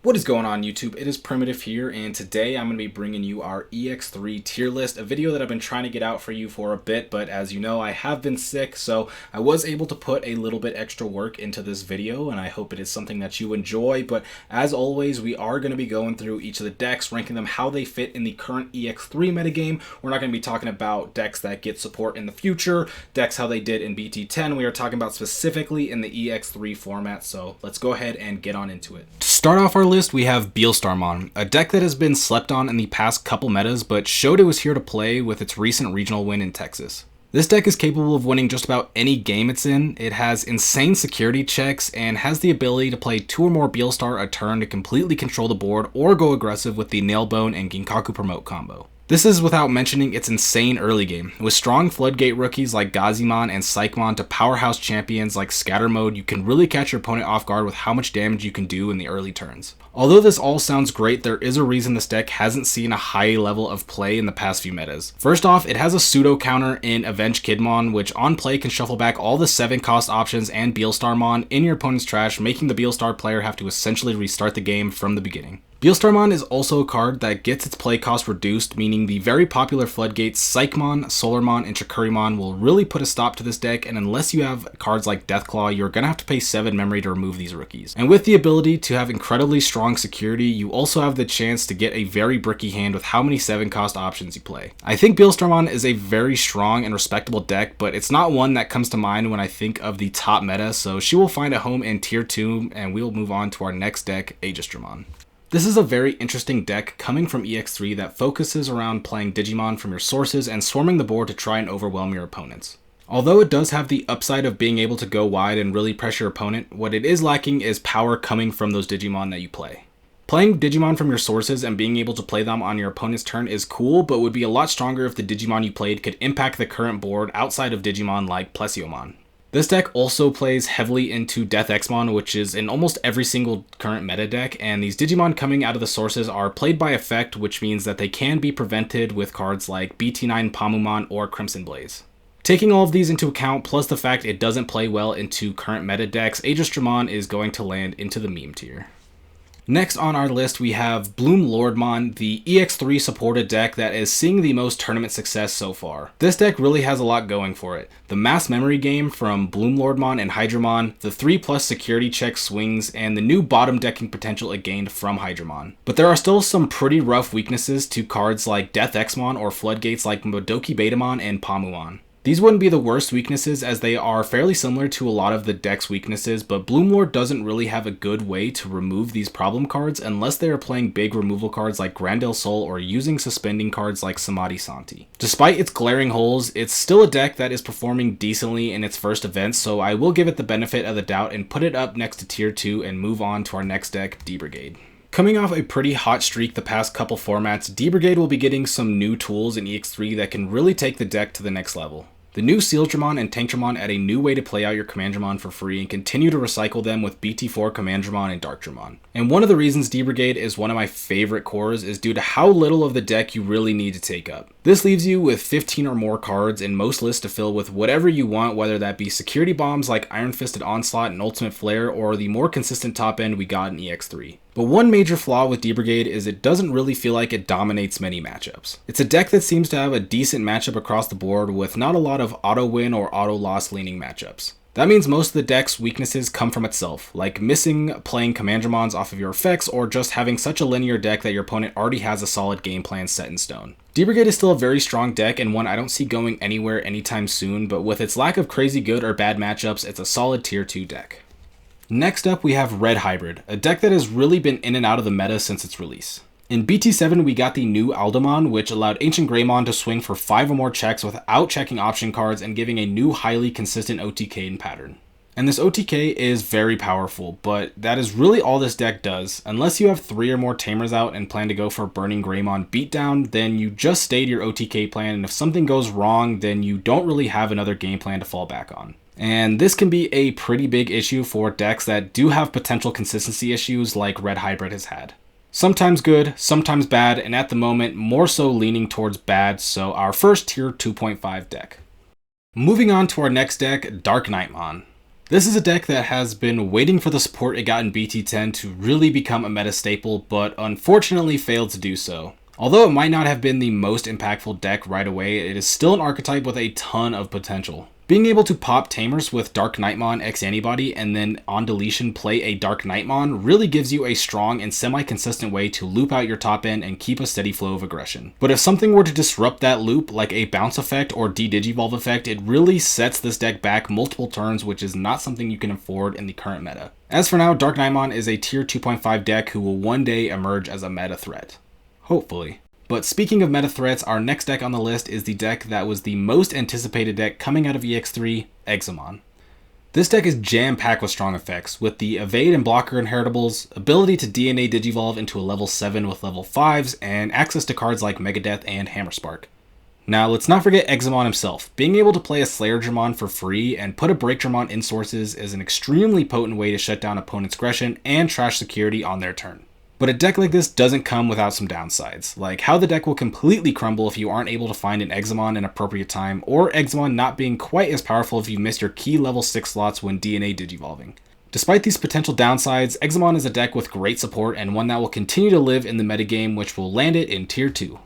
What is going on, YouTube? It is Primitive here, and today I'm going to be bringing you our EX3 tier list, a video that I've been trying to get out for you for a bit, but as you know, I have been sick, so I was able to put a little bit extra work into this video, and I hope it is something that you enjoy. But as always, we are going to be going through each of the decks, ranking them how they fit in the current EX3 metagame. We're not going to be talking about decks that get support in the future, decks how they did in BT10. We are talking about specifically in the EX3 format, so let's go ahead and get on into it. To start off our list, we have Beale Starman, a deck that has been slept on in the past couple metas, but showed it was here to play with its recent regional win in Texas. This deck is capable of winning just about any game it's in. It has insane security checks and has the ability to play 2 or more Beale Star a turn to completely control the board or go aggressive with the Nailbone and Ginkaku Promote combo. This is without mentioning its insane early game. With strong Floodgate rookies like Eczemon and Psychmon to powerhouse champions like Scatter Mode, you can really catch your opponent off guard with how much damage you can do in the early turns. Although this all sounds great, there is a reason this deck hasn't seen a high level of play in the past few metas. First off, it has a pseudo counter in Avenge Kidmon, which on play can shuffle back all the 7 cost options and Beale Starman in your opponent's trash, making the Beale Star player have to essentially restart the game from the beginning. Beale Starman is also a card that gets its play cost reduced, meaning the very popular Floodgates Psychmon, Solarmon, and Chikurimon will really put a stop to this deck, and unless you have cards like Deathclaw, you're going to have to pay 7 memory to remove these rookies. And with the ability to have incredibly strong security, you also have the chance to get a very bricky hand with how many 7 cost options you play. I think Beale Starman is a very strong and respectable deck, but it's not one that comes to mind when I think of the top meta, so she will find a home in tier 2, and we'll move on to our next deck, Aegisramon. This is a very interesting deck coming from EX3 that focuses around playing Digimon from your sources and swarming the board to try and overwhelm your opponents. Although it does have the upside of being able to go wide and really pressure your opponent, what it is lacking is power coming from those Digimon that you play. Playing Digimon from your sources and being able to play them on your opponent's turn is cool, but would be a lot stronger if the Digimon you played could impact the current board outside of Digimon like Plesiomon. This deck also plays heavily into Death Eczemon, which is in almost every single current meta deck, and these Digimon coming out of the sources are played by effect, which means that they can be prevented with cards like BT9 Pamumon or Crimson Blaze. Taking all of these into account, plus the fact it doesn't play well into current meta decks, Aegisramon is going to land into the meme tier. Next on our list, we have Bloom Lordmon, the EX3 supported deck that is seeing the most tournament success so far. This deck really has a lot going for it. The mass memory game from Bloom Lordmon and Hydramon, the 3+ security check swings, and the new bottom decking potential it gained from Hydramon. But there are still some pretty rough weaknesses to cards like Death Eczemon or Floodgates like Modoki Betamon and Pamumon. These wouldn't be the worst weaknesses as they are fairly similar to a lot of the deck's weaknesses, but Bloomlord doesn't really have a good way to remove these problem cards unless they are playing big removal cards like Grandel Soul or using suspending cards like Samadhi Santi. Despite its glaring holes, it's still a deck that is performing decently in its first event, so I will give it the benefit of the doubt and put it up next to tier 2 and move on to our next deck, DeBrigade. Coming off a pretty hot streak the past couple formats, DeBrigade will be getting some new tools in EX3 that can really take the deck to the next level. The new Sealdramon and Tankdramon add a new way to play out your Commandramon for free and continue to recycle them with BT4 Commandramon and Darkdramon. And one of the reasons DeBrigade is one of my favorite cores is due to how little of the deck you really need to take up. This leaves you with 15 or more cards in most lists to fill with whatever you want, whether that be security bombs like Iron Fisted Onslaught and Ultimate Flare, or the more consistent top end we got in EX3. But one major flaw with DeBrigade is it doesn't really feel like it dominates many matchups. It's a deck that seems to have a decent matchup across the board with not a lot of auto win or auto loss leaning matchups. That means most of the deck's weaknesses come from itself, like missing playing Commandramons off of your effects or just having such a linear deck that your opponent already has a solid game plan set in stone. DeBrigade is still a very strong deck and one I don't see going anywhere anytime soon, but with its lack of crazy good or bad matchups, it's a solid tier 2 deck. Next up, we have Red Hybrid, a deck that has really been in and out of the meta since its release. In BT7, we got the new Aldamon, which allowed Ancient Greymon to swing for 5 or more checks without checking option cards and giving a new highly consistent OTK in pattern. And this OTK is very powerful, but that is really all this deck does. Unless you have 3 or more Tamers out and plan to go for Burning Greymon beatdown, then you just stay to your OTK plan, and if something goes wrong, then you don't really have another game plan to fall back on. And this can be a pretty big issue for decks that do have potential consistency issues like Red Hybrid has had. Sometimes good, sometimes bad, and at the moment, more so leaning towards bad, so our first tier 2.5 deck. Moving on to our next deck, Dark Knight Mon. This is a deck that has been waiting for the support it got in BT10 to really become a meta staple, but unfortunately failed to do so. Although it might not have been the most impactful deck right away, it is still an archetype with a ton of potential. Being able to pop Tamers with Dark Knight Mon X Antibody and then on deletion play a Dark Knight Mon really gives you a strong and semi-consistent way to loop out your top end and keep a steady flow of aggression. But if something were to disrupt that loop like a bounce effect or de-digivolve effect, it really sets this deck back multiple turns, which is not something you can afford in the current meta. As for now, Dark Knight Mon is a tier 2.5 deck who will one day emerge as a meta threat. Hopefully. But speaking of meta threats, our next deck on the list is the deck that was the most anticipated deck coming out of EX3, Eczemon. This deck is jam-packed with strong effects, with the evade and blocker inheritables, ability to DNA Digivolve into a level 7 with level 5s, and access to cards like Megadeth and Hammerspark. Now let's not forget Eczemon himself. Being able to play a Slayer Jamon for free and put a Break Jamon in sources is an extremely potent way to shut down opponents' aggression and trash security on their turn. But a deck like this doesn't come without some downsides, like how the deck will completely crumble if you aren't able to find an Eczemon in appropriate time, or Eczemon not being quite as powerful if you miss your key level 6 slots when DNA Digivolving. Despite these potential downsides, Eczemon is a deck with great support and one that will continue to live in the metagame, which will land it in tier 2.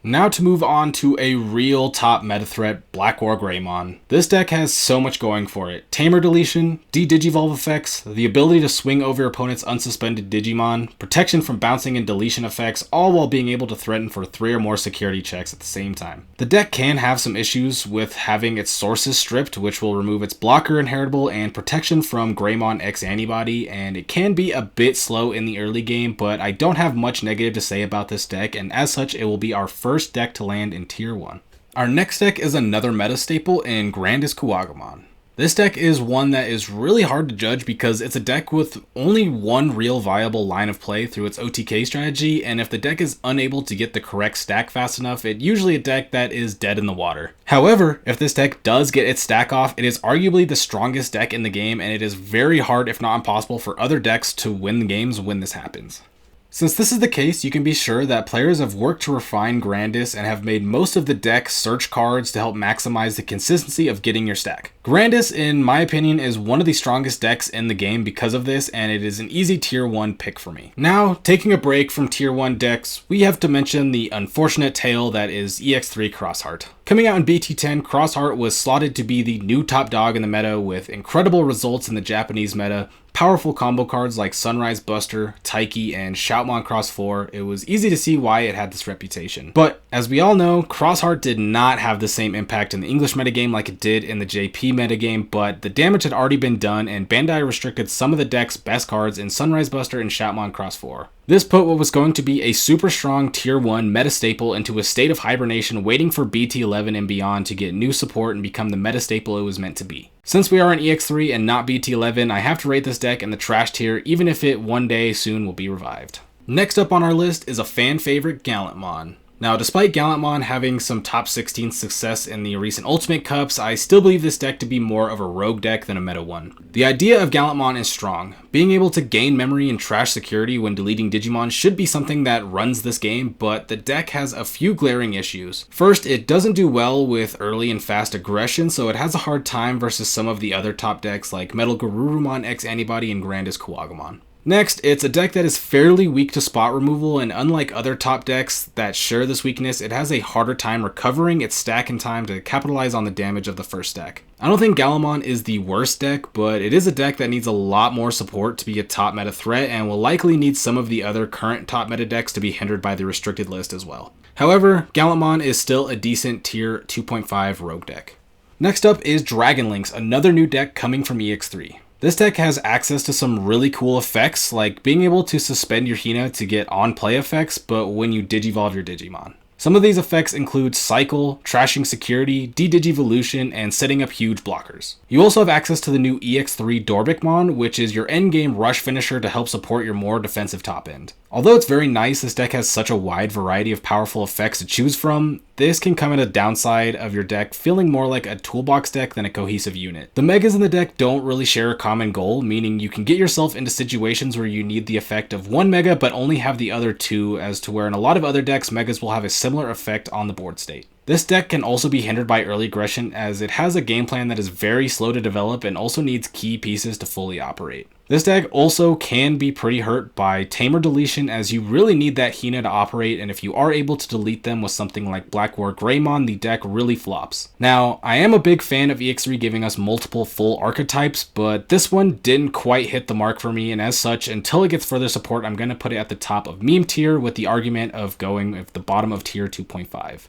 Now to move on to a real top meta threat, Black WarGreymon. This deck has so much going for it. Tamer deletion, de-digivolve effects, the ability to swing over your opponent's unsuspended Digimon, protection from bouncing and deletion effects, all while being able to threaten for 3 or more security checks at the same time. The deck can have some issues with having its sources stripped, which will remove its blocker inheritable and protection from Greymon X Antibody, and it can be a bit slow in the early game, but I don't have much negative to say about this deck, and as such it will be our first deck to land in tier 1. Our next deck is another meta staple in Grandis Kuwagamon. This deck is one that is really hard to judge because it's a deck with only one real viable line of play through its OTK strategy, and if the deck is unable to get the correct stack fast enough, it's usually a deck that is dead in the water. However, if this deck does get its stack off, it is arguably the strongest deck in the game, and it is very hard, if not impossible, for other decks to win the games when this happens. Since this is the case, you can be sure that players have worked to refine Grandis and have made most of the deck search cards to help maximize the consistency of getting your stack. Grandis, in my opinion, is one of the strongest decks in the game because of this, and it is an easy tier 1 pick for me. Now, taking a break from tier 1 decks, we have to mention the unfortunate tale that is EX3 Crossheart. Coming out in BT10, Crossheart was slotted to be the new top dog in the meta with incredible results in the Japanese meta, powerful combo cards like Sunrise Buster, Taiki, and Shoutmon Cross 4. It was easy to see why it had this reputation. But as we all know, Crossheart did not have the same impact in the English metagame like it did in the JP metagame, but the damage had already been done and Bandai restricted some of the deck's best cards in Sunrise Buster and Shoutmon Cross 4. This put what was going to be a super strong tier 1 meta staple into a state of hibernation waiting for BT11 and beyond to get new support and become the meta staple it was meant to be. Since we are in EX3 and not BT11, I have to rate this deck in the trash tier even if it one day soon will be revived. Next up on our list is a fan favorite, Gallant Mon. Now, despite Gallant Mon having some top 16 success in the recent Ultimate Cups, I still believe this deck to be more of a rogue deck than a meta one. The idea of Gallant Mon is strong. Being able to gain memory and trash security when deleting Digimon should be something that runs this game, but the deck has a few glaring issues. First, it doesn't do well with early and fast aggression, so it has a hard time versus some of the other top decks like Metal Gurumon X Antibody and Grandis Kuwagamon. Next, it's a deck that is fairly weak to spot removal, and unlike other top decks that share this weakness, it has a harder time recovering its stack in time to capitalize on the damage of the first stack. I don't think Gallant Mon is the worst deck, but it is a deck that needs a lot more support to be a top meta threat and will likely need some of the other current top meta decks to be hindered by the restricted list as well. However, Gallant Mon is still a decent tier 2.5 rogue deck. Next up is Dragonlings, another new deck coming from EX3. This deck has access to some really cool effects, like being able to suspend your Hina to get on-play effects, but when you digivolve your Digimon. Some of these effects include Cycle, Trashing Security, De-Digivolution, and setting up huge blockers. You also have access to the new EX3 Dorbickmon, which is your endgame rush finisher to help support your more defensive top end. Although it's very nice this deck has such a wide variety of powerful effects to choose from, this can come at a downside of your deck feeling more like a toolbox deck than a cohesive unit. The megas in the deck don't really share a common goal, meaning you can get yourself into situations where you need the effect of one mega but only have the other two, as to where in a lot of other decks megas will have a similar effect on the board state. This deck can also be hindered by early aggression as it has a game plan that is very slow to develop and also needs key pieces to fully operate. This deck also can be pretty hurt by Tamer deletion as you really need that Hina to operate, and if you are able to delete them with something like Black WarGreymon, the deck really flops. Now, I am a big fan of EX3 giving us multiple full archetypes, but this one didn't quite hit the mark for me, and as such, until it gets further support, I'm going to put it at the top of meme tier with the argument of going at the bottom of tier 2.5.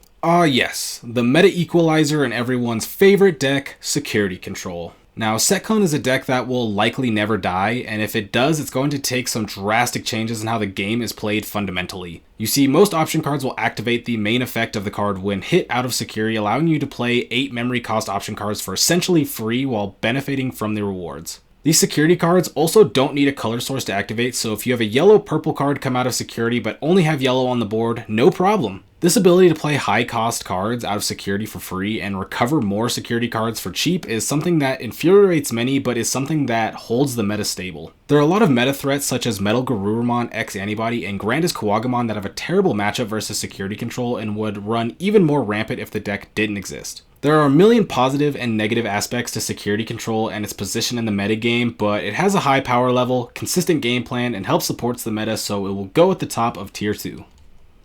Yes, the meta equalizer in everyone's favorite deck, Security Control. Now, Setcon is a deck that will likely never die, and if it does, it's going to take some drastic changes in how the game is played fundamentally. You see, most option cards will activate the main effect of the card when hit out of security, allowing you to play 8 memory cost option cards for essentially free while benefiting from the rewards. These security cards also don't need a color source to activate, so if you have a yellow-purple card come out of security but only have yellow on the board, no problem. This ability to play high-cost cards out of security for free and recover more security cards for cheap is something that infuriates many, but is something that holds the meta stable. There are a lot of meta threats such as Metal Gurumon X Antibody and Grandis that have a terrible matchup versus security control and would run even more rampant if the deck didn't exist. There are a million positive and negative aspects to security control and its position in the metagame, but it has a high power level, consistent game plan, and helps supports the meta, so it will go at the top of tier 2.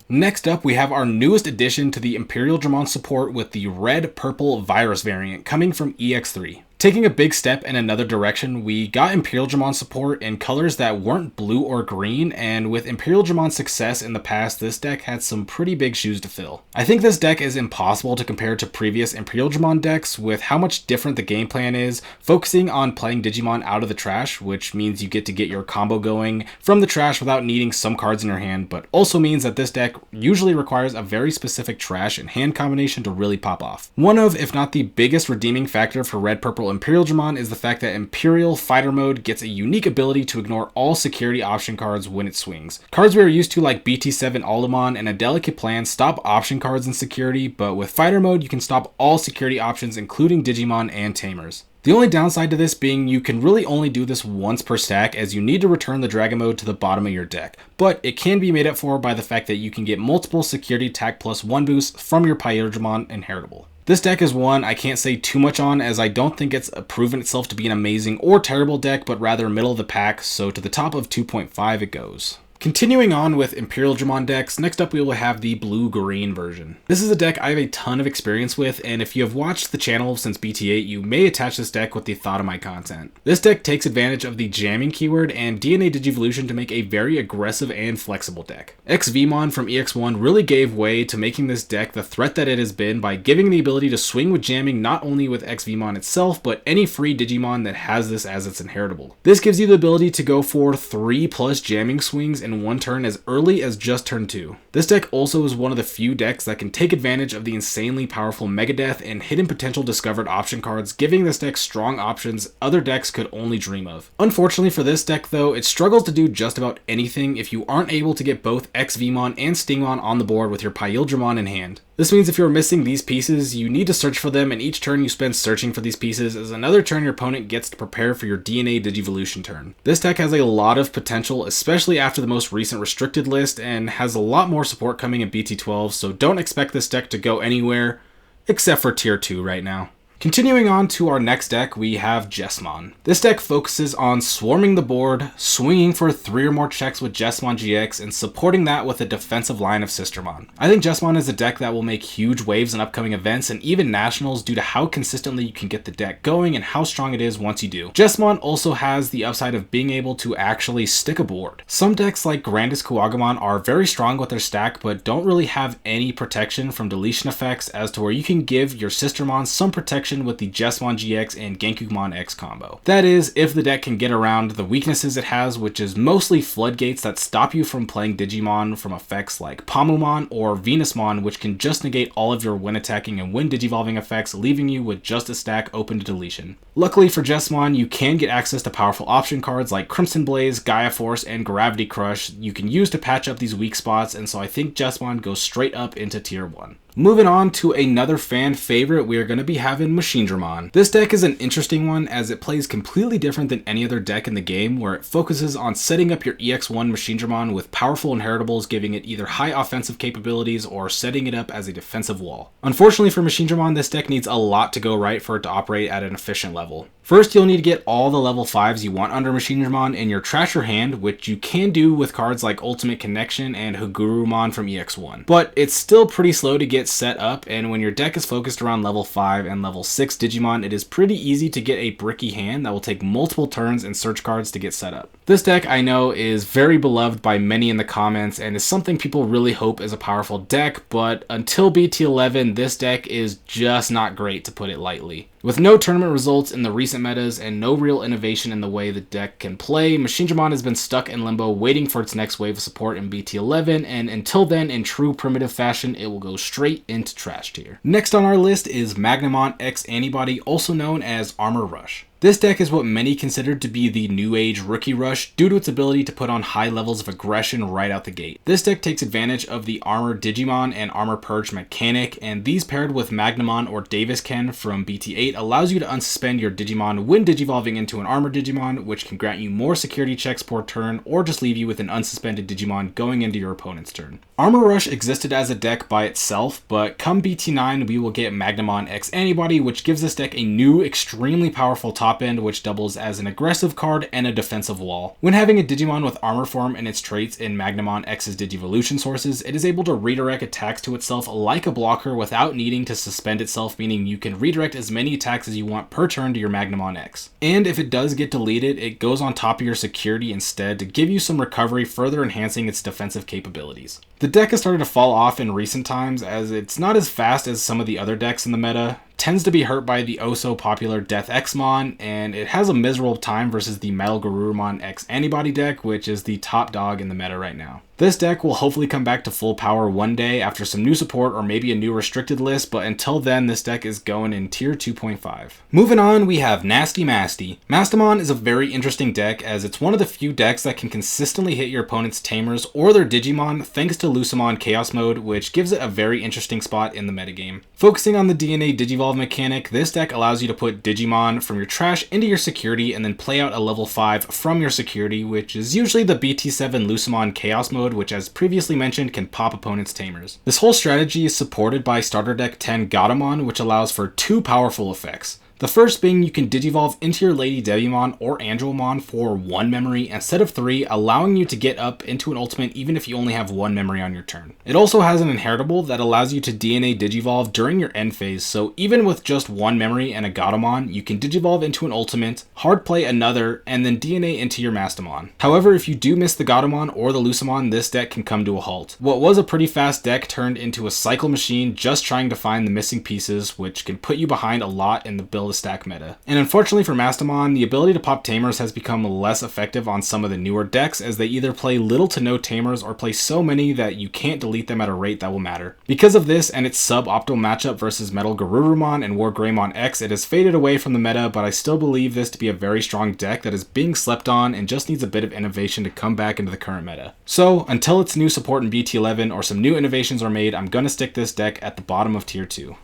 Next up, we have our newest addition to the Imperial Jamon support with the red-purple virus variant coming from EX3. Taking a big step in another direction, we got Imperial Jamon support in colors that weren't blue or green, and with Imperial Jamon's success in the past, this deck had some pretty big shoes to fill. I think this deck is impossible to compare to previous Imperial Jamon decks with how much different the game plan is, focusing on playing Digimon out of the trash, which means you get to get your combo going from the trash without needing some cards in your hand, but also means that this deck usually requires a very specific trash and hand combination to really pop off. One of, if not the biggest redeeming factor for red-purple Imperial Jamon is the fact that Imperial Fighter Mode gets a unique ability to ignore all security option cards when it swings. Cards we are used to like BT7 Lordmon and a delicate plan stop option cards in security, but with Fighter Mode you can stop all security options including Digimon and Tamers. The only downside to this being you can really only do this once per stack as you need to return the Dragon mode to the bottom of your deck, but it can be made up for by the fact that you can get multiple security attack plus 1 boosts from your Pyramon inheritable. This deck is one I can't say too much on as I don't think it's proven itself to be an amazing or terrible deck, but rather middle of the pack, so to the top of 2.5 it goes. Continuing on with Imperial Jamon decks, next up we will have the blue-green version. This is a deck I have a ton of experience with, and if you have watched the channel since BT8, you may attach this deck with the thought of my content. This deck takes advantage of the jamming keyword and DNA Digivolution to make a very aggressive and flexible deck. Eczemon from EX1 really gave way to making this deck the threat that it has been by giving the ability to swing with jamming not only with Eczemon itself, but any free Digimon that has this as its inheritable. This gives you the ability to go for 3+ jamming swings in one turn as early as just turn 2. This deck also is one of the few decks that can take advantage of the insanely powerful Megadeth and hidden potential discovered option cards, giving this deck strong options other decks could only dream of. Unfortunately for this deck though, it struggles to do just about anything if you aren't able to get both Eczemon and Stingmon on the board with your Pyramon in hand. This means if you're missing these pieces, you need to search for them, and each turn you spend searching for these pieces is another turn your opponent gets to prepare for your DNA Digivolution turn. This deck has a lot of potential, especially after the most recent restricted list, and has a lot more support coming in BT12, so don't expect this deck to go anywhere, except for tier 2 right now. Continuing on to our next deck, we have Eczemon. This deck focuses on swarming the board, swinging for 3 or more checks with Eczemon GX, and supporting that with a defensive line of Sistermon. I think Eczemon is a deck that will make huge waves in upcoming events and even nationals due to how consistently you can get the deck going and how strong it is once you do. Eczemon also has the upside of being able to actually stick a board. Some decks like Grandis are very strong with their stack, but don't really have any protection from deletion effects as to where you can give your Sistermon some protection with the Eczemon GX and Gengkumon X combo. That is, if the deck can get around the weaknesses it has, which is mostly floodgates that stop you from playing Digimon from effects like Pomumon or Venusmon, which can just negate all of your when attacking and when digivolving effects, leaving you with just a stack open to deletion. Luckily for Eczemon, you can get access to powerful option cards like Crimson Blaze, Gaia Force, and Gravity Crush you can use to patch up these weak spots, and so I think Eczemon goes straight up into tier 1. Moving on to another fan favorite, we are going to be having Aegisramon. This deck is an interesting one as it plays completely different than any other deck in the game, where it focuses on setting up your EX1 Aegisramon with powerful inheritables, giving it either high offensive capabilities or setting it up as a defensive wall. Unfortunately for Aegisramon, this deck needs a lot to go right for it to operate at an efficient level. First, you'll need to get all the level 5s you want under Aegisramon in your trash or hand, which you can do with cards like Ultimate Connection and Gurumon from EX1. But it's still pretty slow to get set up, and when your deck is focused around level 5 and level 6 Digimon, it is pretty easy to get a bricky hand that will take multiple turns and search cards to get set up. This deck, I know, is very beloved by many in the comments and is something people really hope is a powerful deck, but until BT11, this deck is just not great, to put it lightly. With no tournament results in the recent metas and no real innovation in the way the deck can play, Aegisramon has been stuck in limbo waiting for its next wave of support in BT11, and until then, in true primitive fashion, it will go straight into trash tier. Next on our list is Gurumon X Antibody, also known as Armor Rush. This deck is what many consider to be the new age Rookie Rush due to its ability to put on high levels of aggression right out the gate. This deck takes advantage of the Armor Digimon and Armor Purge mechanic, and these paired with Magnamon or Davisken from BT8 allows you to unsuspend your Digimon when digivolving into an Armor Digimon, which can grant you more security checks per turn or just leave you with an unsuspended Digimon going into your opponent's turn. Armor Rush existed as a deck by itself, but come BT9 we will get Gurumon X Antibody, which gives this deck a new extremely powerful top end, which doubles as an aggressive card and a defensive wall. When having a Digimon with armor form and its traits in Magnamon X's Digivolution sources, it is able to redirect attacks to itself like a blocker without needing to suspend itself, meaning you can redirect as many attacks as you want per turn to your Magnamon X. And if it does get deleted, it goes on top of your security instead to give you some recovery, further enhancing its defensive capabilities. The deck has started to fall off in recent times as it's not as fast as some of the other decks in the meta, tends to be hurt by the oh-so-popular Death Eczemon, and it has a miserable time versus the Metal Gurumon X Antibody deck, which is the top dog in the meta right now. This deck will hopefully come back to full power one day after some new support or maybe a new restricted list, but until then, this deck is going in tier 2.5. Moving on, we have Nasty Masty. Mastomon is a very interesting deck as it's one of the few decks that can consistently hit your opponent's Tamers or their Digimon thanks to Lucemon Chaos Mode, which gives it a very interesting spot in the metagame. Focusing on the DNA Digivolve mechanic, this deck allows you to put Digimon from your trash into your security and then play out a level 5 from your security, which is usually the BT7 Lucemon Chaos Mode, which as previously mentioned can pop opponents' Tamers. This whole strategy is supported by starter deck 10 Gurumon, which allows for two powerful effects. The first being you can digivolve into your Lady Devimon or Angelmon for 1 memory instead of 3, allowing you to get up into an ultimate even if you only have 1 memory on your turn. It also has an inheritable that allows you to DNA digivolve during your end phase, so even with just 1 memory and a Gurumon, you can digivolve into an ultimate, hard play another, and then DNA into your Mastomon. However, if you do miss the Gurumon or the Lucemon, this deck can come to a halt. What was a pretty fast deck turned into a cycle machine just trying to find the missing pieces, which can put you behind a lot in the build stack meta. And unfortunately for Mastomon, the ability to pop Tamers has become less effective on some of the newer decks as they either play little to no Tamers or play so many that you can't delete them at a rate that will matter. Because of this and its suboptimal matchup versus Metal Gurumon and WarGreymon X, it has faded away from the meta, but I still believe this to be a very strong deck that is being slept on and just needs a bit of innovation to come back into the current meta. So until its new support in BT11 or some new innovations are made, I'm gonna stick this deck at the bottom of tier 2.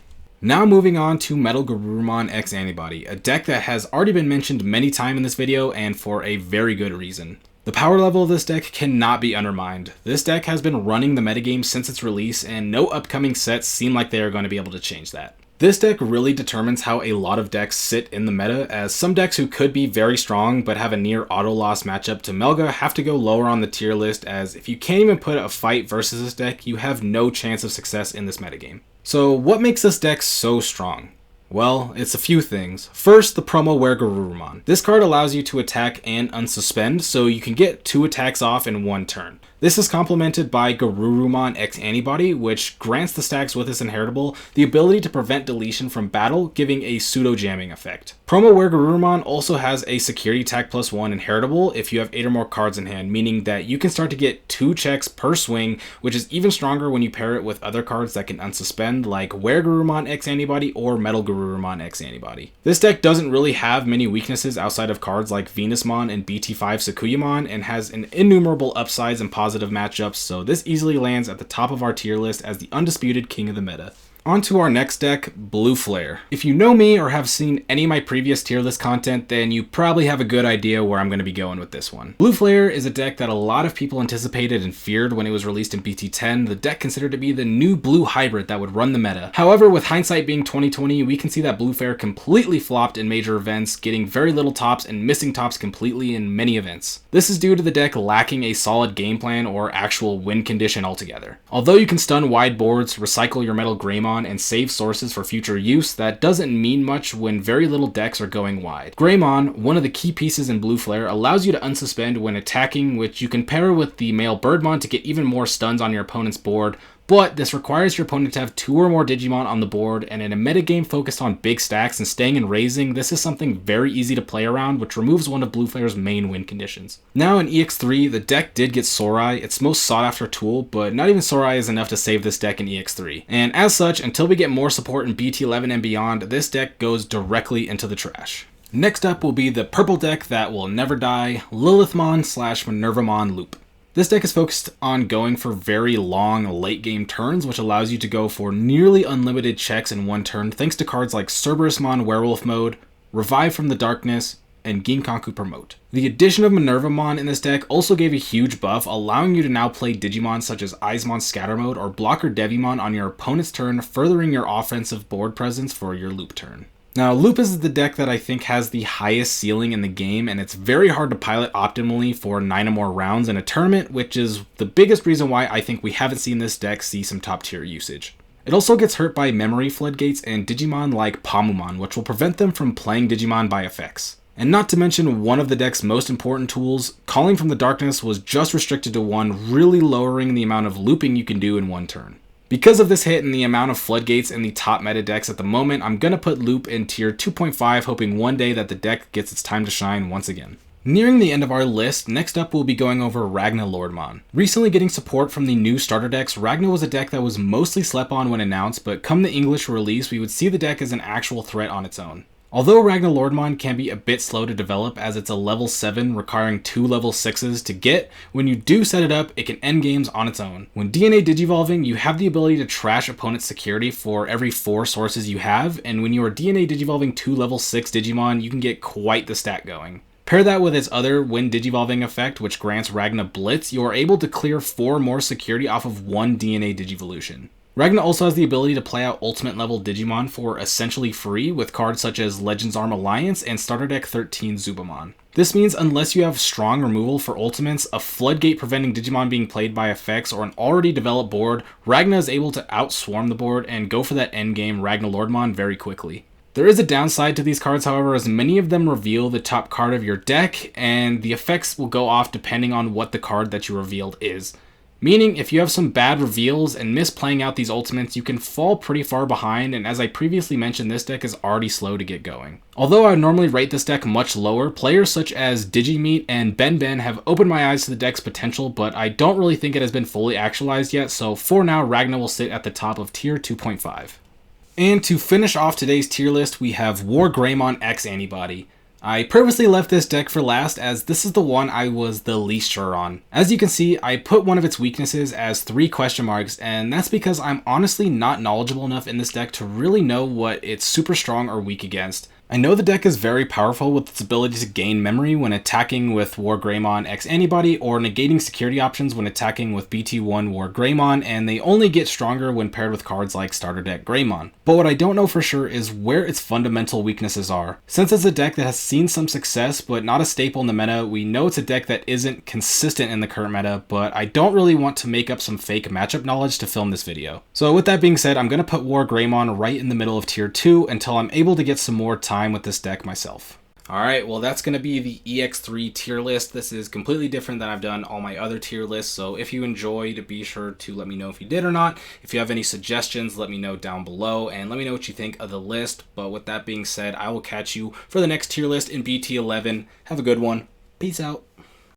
Now moving on to Metal Gurumon X Antibody, a deck that has already been mentioned many times in this video and for a very good reason. The power level of this deck cannot be undermined. This deck has been running the metagame since its release and no upcoming sets seem like they are going to be able to change that. This deck really determines how a lot of decks sit in the meta, as some decks who could be very strong but have a near auto loss matchup to Melga have to go lower on the tier list, as if you can't even put a fight versus this deck, you have no chance of success in this metagame. So what makes this deck so strong? Well, it's a few things. First, the promo WarGreymon. This card allows you to attack and unsuspend, so you can get 2 attacks off in 1 turn. This is complemented by Gurumon X Antibody, which grants the stacks with this inheritable the ability to prevent deletion from battle, giving a pseudo-jamming effect. Promo WarGreymon also has a security attack +1 inheritable if you have 8 or more cards in hand, meaning that you can start to get 2 checks per swing, which is even stronger when you pair it with other cards that can unsuspend, like WarGreymon X Antibody or Metal Gurumon X Antibody. This deck doesn't really have many weaknesses outside of cards like Venusmon and BT5 Sakuyamon, and has an innumerable upsides and positives positive matchups, so this easily lands at the top of our tier list as the undisputed king of the meta. On to our next deck, Blue Flare. If you know me or have seen any of my previous tier list content, then you probably have a good idea where I'm going to be going with this one. Blue Flare is a deck that a lot of people anticipated and feared when it was released in BT10, the deck considered to be the new blue hybrid that would run the meta. However, with hindsight being 2020, we can see that Blue Flare completely flopped in major events, getting very little tops and missing tops completely in many events. This is due to the deck lacking a solid game plan or actual win condition altogether. Although you can stun wide boards, recycle your metal Greymon, and save sources for future use, that doesn't mean much when very little decks are going wide. Greymon, one of the key pieces in Blue Flare, allows you to unsuspend when attacking, which you can pair with the male Birdmon to get even more stuns on your opponent's board, but this requires your opponent to have 2 or more Digimon on the board, and in a metagame focused on big stacks and staying and raising, this is something very easy to play around, which removes one of Blue Flare's main win conditions. Now in EX3, the deck did get Sorai, its most sought after tool, but not even Sorai is enough to save this deck in EX3. And as such, until we get more support in BT11 and beyond, this deck goes directly into the trash. Next up will be the purple deck that will never die, Lilithmon/Minervamon Loop. This deck is focused on going for very long late game turns, which allows you to go for nearly unlimited checks in one turn thanks to cards like Cerberusmon Werewolf Mode, Revive from the Darkness, and Ginkaku Promote. The addition of Minervamon in this deck also gave a huge buff, allowing you to now play Digimon such as Eczemon Scatter Mode or Blocker Devimon on your opponent's turn, furthering your offensive board presence for your loop turn. Now, Loop is the deck that I think has the highest ceiling in the game, and it's very hard to pilot optimally for 9 or more rounds in a tournament, which is the biggest reason why I think we haven't seen this deck see some top tier usage. It also gets hurt by memory floodgates and Digimon like Pamumon, which will prevent them from playing Digimon by effects. And not to mention one of the deck's most important tools, Calling from the Darkness was just restricted to 1, really lowering the amount of looping you can do in one turn. Because of this hit and the amount of floodgates in the top meta decks at the moment, I'm going to put Loop in tier 2.5, hoping one day that the deck gets its time to shine once again. Nearing the end of our list, next up we'll be going over Ragnar Lordmon. Recently getting support from the new starter decks, Ragnar was a deck that was mostly slept on when announced, but come the English release, we would see the deck as an actual threat on its own. Although Ragnar Lordmon can be a bit slow to develop as it's a level 7 requiring 2 level 6s to get, when you do set it up, it can end games on its own. When DNA Digivolving, you have the ability to trash opponent's security for every 4 sources you have, and when you are DNA Digivolving 2 level 6 Digimon, you can get quite the stack going. Pair that with its other when Digivolving effect, which grants Ragnar Blitz, you are able to clear 4 more security off of 1 DNA Digivolution. Ragnar also has the ability to play out ultimate level Digimon for essentially free with cards such as Legends Arm Alliance and Starter Deck 13 Zubamon. This means unless you have strong removal for ultimates, a floodgate preventing Digimon being played by effects, or an already developed board, Ragnar is able to outswarm the board and go for that endgame Ragnar Lordmon very quickly. There is a downside to these cards, however, as many of them reveal the top card of your deck, and the effects will go off depending on what the card that you revealed is. Meaning, if you have some bad reveals and miss playing out these ultimates, you can fall pretty far behind, and as I previously mentioned, this deck is already slow to get going. Although I would normally rate this deck much lower, players such as Digimeat and Ben have opened my eyes to the deck's potential, but I don't really think it has been fully actualized yet, so for now, Ragnar will sit at the top of tier 2.5. And to finish off today's tier list, we have WarGreymon X Antibody. I purposely left this deck for last as this is the one I was the least sure on. As you can see, I put one of its weaknesses as 3 question marks, and that's because I'm honestly not knowledgeable enough in this deck to really know what it's super strong or weak against. I know the deck is very powerful with its ability to gain memory when attacking with WarGreymon X Antibody or negating security options when attacking with BT1 WarGreymon, and they only get stronger when paired with cards like Starter Deck Greymon. But what I don't know for sure is where its fundamental weaknesses are. Since it's a deck that has seen some success but not a staple in the meta, we know it's a deck that isn't consistent in the current meta, but I don't really want to make up some fake matchup knowledge to film this video. So with that being said, I'm going to put WarGreymon right in the middle of tier 2 until I'm able to get some more time with this deck myself. Alright, well that's going to be the EX3 tier list. This is completely different than I've done all my other tier lists, so if you enjoyed, be sure to let me know if you did or not. If you have any suggestions, let me know down below, and let me know what you think of the list. But with that being said, I will catch you for the next tier list in BT11. Have a good one. Peace out.